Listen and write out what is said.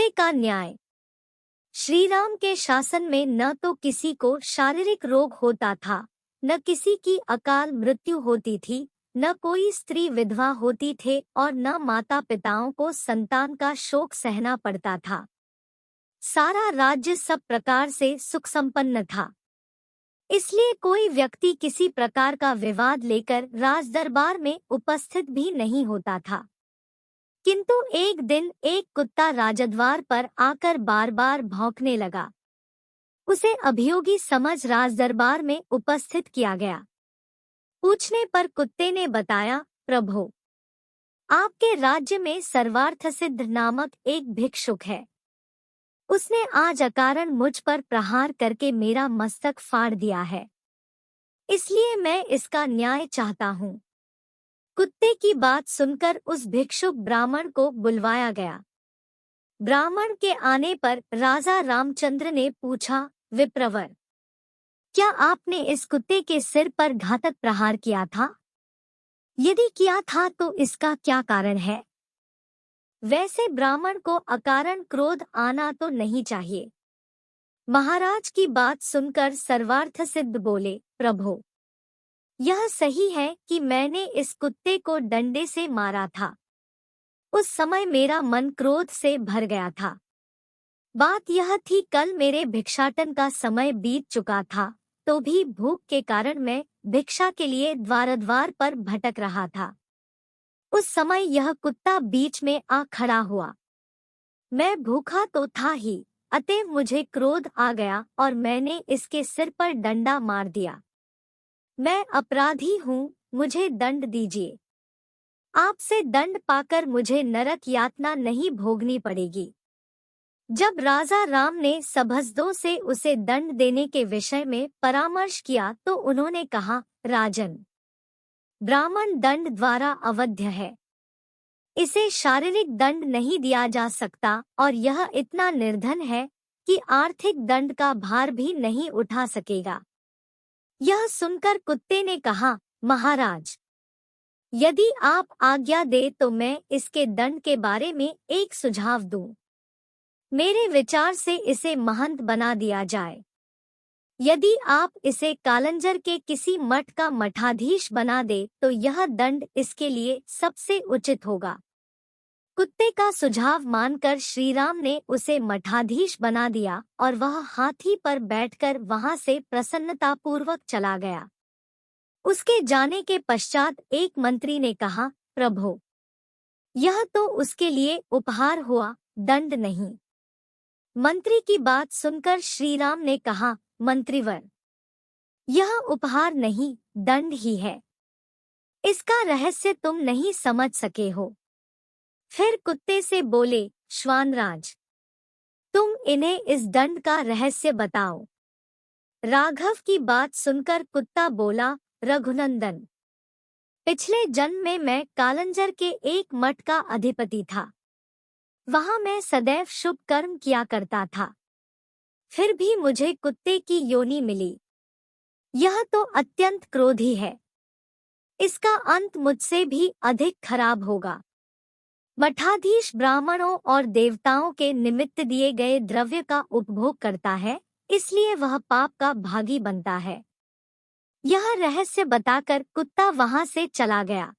कुत्ते का न्याय। श्री राम के शासन में न तो किसी को शारीरिक रोग होता था, न किसी की अकाल मृत्यु होती थी, न कोई स्त्री विधवा होती थे और न माता पिताओं को संतान का शोक सहना पड़ता था। सारा राज्य सब प्रकार से सुख संपन्न था। इसलिए कोई व्यक्ति किसी प्रकार का विवाद लेकर राज दरबार में उपस्थित भी नहीं होता था। किंतु एक दिन एक कुत्ता राजद्वार पर आकर बार बार भौंकने लगा। उसे अभियोगी समझ राजदरबार में उपस्थित किया गया। पूछने पर कुत्ते ने बताया, प्रभु, आपके राज्य में सर्वार्थ सिद्ध नामक एक भिक्षुक है। उसने आज अकारण मुझ पर प्रहार करके मेरा मस्तक फाड़ दिया है। इसलिए मैं इसका न्याय चाहता हूँ। कुत्ते की बात सुनकर उस भिक्षुक ब्राह्मण को बुलवाया गया। ब्राह्मण के आने पर राजा रामचंद्र ने पूछा, विप्रवर, क्या आपने इस कुत्ते के सिर पर घातक प्रहार किया था? यदि किया था तो इसका क्या कारण है? वैसे ब्राह्मण को अकारण क्रोध आना तो नहीं चाहिए। महाराज की बात सुनकर सर्वार्थ सिद्ध बोले, प्रभु, यह सही है कि मैंने इस कुत्ते को डंडे से मारा था। उस समय मेरा मन क्रोध से भर गया था। बात यह थी, कल मेरे भिक्षाटन का समय बीत चुका था, तो भी भूख के कारण मैं भिक्षा के लिए द्वार पर भटक रहा था। उस समय यह कुत्ता बीच में आ खड़ा हुआ। मैं भूखा तो था ही, अतएव मुझे क्रोध आ गया और मैंने इसके सिर पर डंडा मार दिया। मैं अपराधी हूँ, मुझे दंड दीजिए। आपसे दंड पाकर मुझे नरक यातना नहीं भोगनी पड़ेगी। जब राजा राम ने सभासदों से उसे दंड देने के विषय में परामर्श किया तो उन्होंने कहा, राजन, ब्राह्मण दंड द्वारा अवध्य है। इसे शारीरिक दंड नहीं दिया जा सकता और यह इतना निर्धन है कि आर्थिक दंड का भार भी नहीं उठा सकेगा। यह सुनकर कुत्ते ने कहा, महाराज, यदि आप आज्ञा दे तो मैं इसके दंड के बारे में एक सुझाव दूं। मेरे विचार से इसे महंत बना दिया जाए। यदि आप इसे कालंजर के किसी मठ का मठाधीश बना दे तो यह दंड इसके लिए सबसे उचित होगा। कुत्ते का सुझाव मानकर श्री राम ने उसे मठाधीश बना दिया और वह हाथी पर बैठकर वहां से प्रसन्नतापूर्वक चला गया। उसके जाने के पश्चात एक मंत्री ने कहा, प्रभु, यह तो उसके लिए उपहार हुआ, दंड नहीं। मंत्री की बात सुनकर श्री राम ने कहा, मंत्रीवर, यह उपहार नहीं, दंड ही है। इसका रहस्य तुम नहीं समझ सके हो। फिर कुत्ते से बोले, श्वानराज, तुम इन्हें इस दंड का रहस्य बताओ। राघव की बात सुनकर कुत्ता बोला, रघुनंदन, पिछले जन्म में मैं कालंजर के एक मठ का अधिपति था। वहां मैं सदैव शुभ कर्म किया करता था। फिर भी मुझे कुत्ते की योनि मिली। यह तो अत्यंत क्रोधी है। इसका अंत मुझसे भी अधिक खराब होगा। मठाधीश ब्राह्मणों और देवताओं के निमित्त दिए गए द्रव्य का उपभोग करता है, इसलिए वह पाप का भागी बनता है। यह रहस्य बताकर कुत्ता वहां से चला गया।